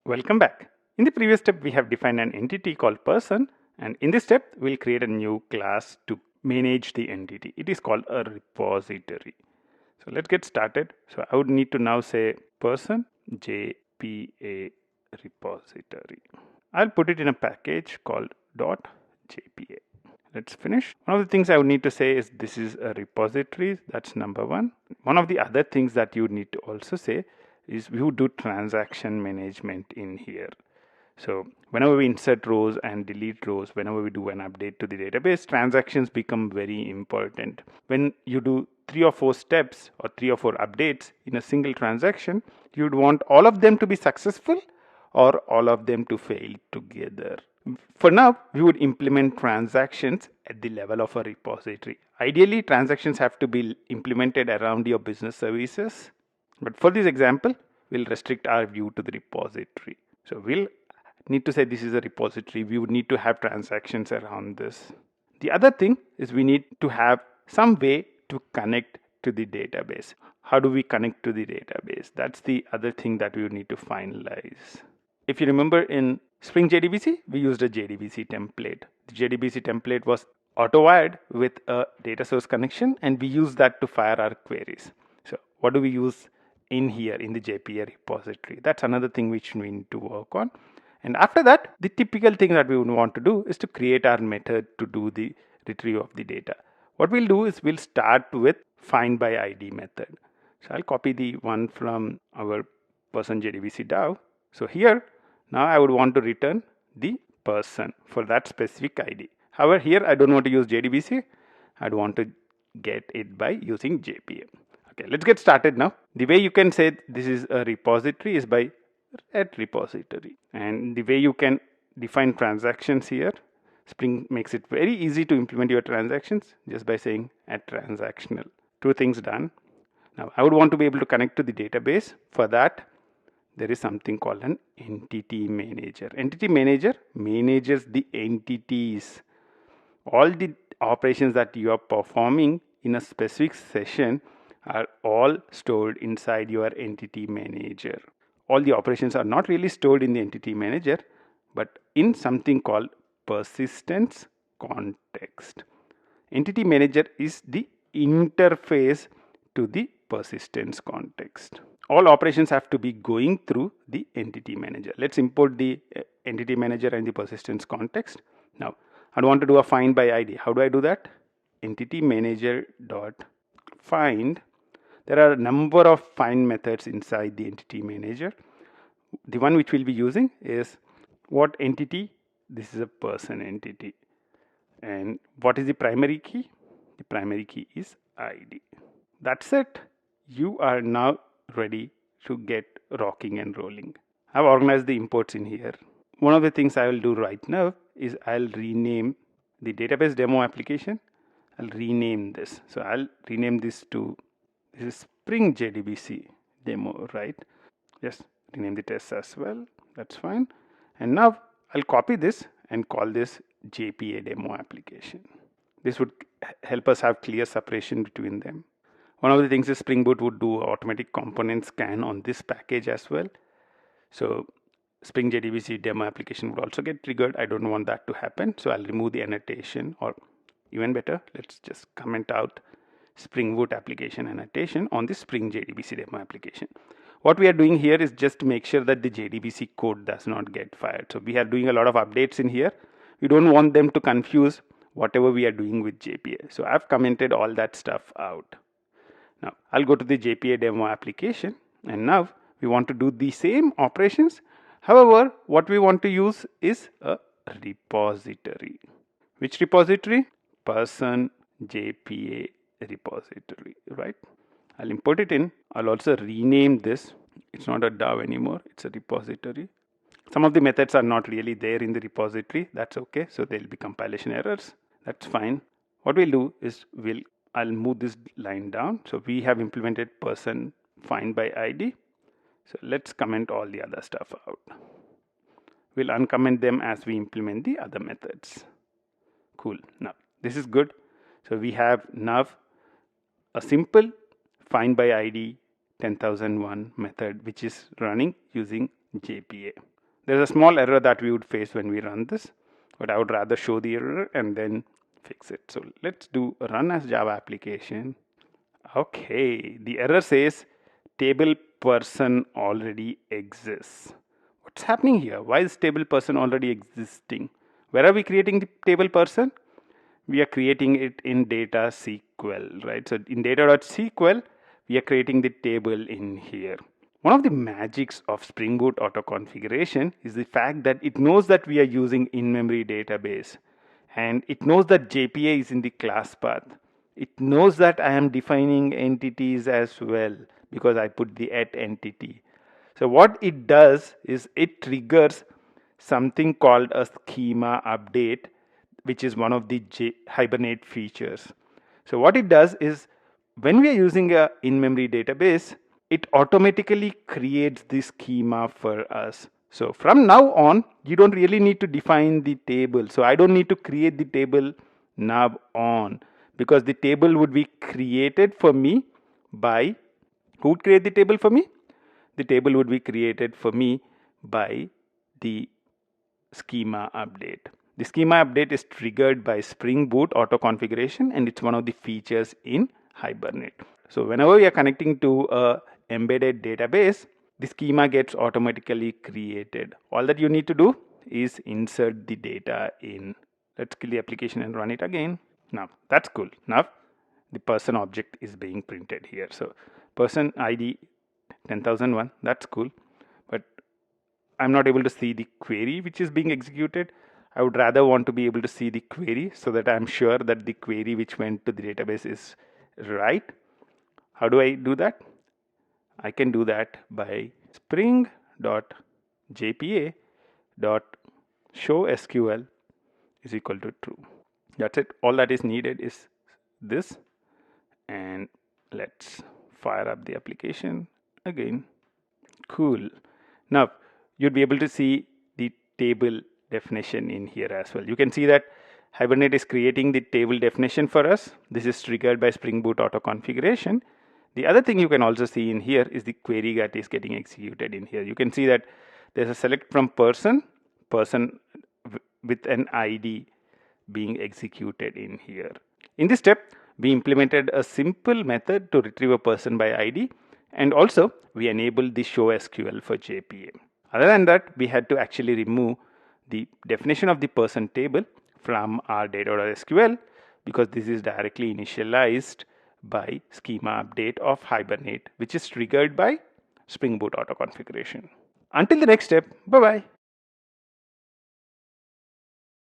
Welcome back. In the previous step, we have defined an entity called person, and in this step, we'll create a new class to manage the entity. It is called a repository. So let's get started. So I would need to now say person JPA repository. I'll put it in a package called .jpa. Let's finish. One of the things I would need to say is this is a repository. That's number one. One of the other things that you need to also say is we would do transaction management in here. So whenever we insert rows and delete rows, whenever we do an update to the database, transactions become very important. When you do 3 or 4 steps or 3 or 4 updates in a single transaction, you'd want all of them to be successful or all of them to fail together. For now, we would implement transactions at the level of a repository. Ideally, transactions have to be implemented around your business services. But for this example, we'll restrict our view to the repository. So we'll need to say this is a repository. We would need to have transactions around this. The other thing is we need to have some way to connect to the database. How do we connect to the database? That's the other thing that we would need to finalize. If you remember in Spring JDBC, we used a JDBC template. The JDBC template was auto-wired with a data source connection, and we use that to fire our queries. So what do we use in here in the JPA repository? That's another thing which we need to work on. And after that, the typical thing that we would want to do is to create our method to do the retrieve of the data. What we'll do is we'll start with findById method. So I'll copy the one from our person JDBC DAO. So here, now I would want to return the person for that specific ID. However, here I don't want to use JDBC. I'd want to get it by using JPA. Okay, let's get started now. The way you can say this is a repository is by at repository. And the way you can define transactions here, Spring makes it very easy to implement your transactions just by saying at transactional. 2 things done. Now I would want to be able to connect to the database. For that, there is something called an entity manager. Entity manager manages the entities. All the operations that you are performing in a specific session are all stored inside your entity manager. All the operations are not really stored in the entity manager, but in something called persistence context. Entity manager is the interface to the persistence context. All operations have to be going through the entity manager. Let's import the entity manager and the persistence context. Now, I want to do a find by ID. How do I do that? Entity manager dot find. There are a number of find methods inside the entity manager. The one which we'll be using is what entity? This is a person entity. And what is the primary key? The primary key is ID. That's it. You are now ready to get rocking and rolling. I've organized the imports in here. One of the things I will do right now is I'll rename the database demo application. I'll rename this. So I'll rename this to, this is Spring JDBC demo, right? Yes, rename the test as well. That's fine. And now I'll copy this and call this JPA demo application. This would help us have clear separation between them. One of the things is Spring Boot would do automatic component scan on this package as well. So Spring JDBC demo application would also get triggered. I don't want that to happen. So I'll remove the annotation, or even better, let's just comment out Spring Boot application annotation on the Spring JDBC demo application. What we are doing here is just to make sure that the JDBC code does not get fired. So we are doing a lot of updates in here. We don't want them to confuse whatever we are doing with JPA. So I've commented all that stuff out. Now I'll go to the JPA demo application, and now we want to do the same operations. However, what we want to use is a repository. Which repository? Person JPA repository, right? I'll import it in. I'll also rename this. It's not a DAO anymore. It's a repository. Some of the methods are not really there in the repository. That's okay. So there'll be compilation errors. That's fine. What we'll do is I'll move this line down. So we have implemented person find by ID. So let's comment all the other stuff out. We'll uncomment them as we implement the other methods. Cool. Now this is good. So we have now a simple findById 10001 method which is running using JPA. There's a small error that we would face when we run this, but I would rather show the error and then fix it. So let's do run as Java application. Okay, the error says table person already exists. What's happening here? Why is table person already existing? Where are we creating the table person? We are creating it in data SQL, right? So in data.sql, we are creating the table in here. One of the magics of Spring Boot auto configuration is the fact that it knows that we are using in-memory database, and it knows that JPA is in the class path. It knows that I am defining entities as well because I put the at entity. So what it does is it triggers something called a schema update, which is one of the Hibernate features. So what it does is when we are using a in-memory database, it automatically creates the schema for us. So from now on, you don't really need to define the table. So I don't need to create the table now on, because the table would be created for me by, who would create the table for me? The table would be created for me by the schema update. The schema update is triggered by Spring Boot auto configuration, and it's one of the features in Hibernate. So whenever we are connecting to a embedded database, the schema gets automatically created. All that you need to do is insert the data in. Let's kill the application and run it again. Now that's cool. Now the person object is being printed here. So person ID 10,001, that's cool. But I'm not able to see the query which is being executed. I would rather want to be able to see the query so that I'm sure that the query which went to the database is right. How do I do that? I can do that by spring.jpa.showSQL is equal to true. That's it. All that is needed is this. And let's fire up the application again. Cool. Now you'd be able to see the table definition in here as well. You can see that Hibernate is creating the table definition for us. This is triggered by Spring Boot auto configuration. The other thing you can also see in here is the query that is getting executed in here. You can see that there's a select from person with an ID being executed in here. In this step, we implemented a simple method to retrieve a person by ID, and also we enabled the show SQL for JPA. Other than that, we had to actually remove the definition of the person table from our data.sql because this is directly initialized by schema update of Hibernate, which is triggered by Spring Boot auto configuration. Until the next step, bye bye.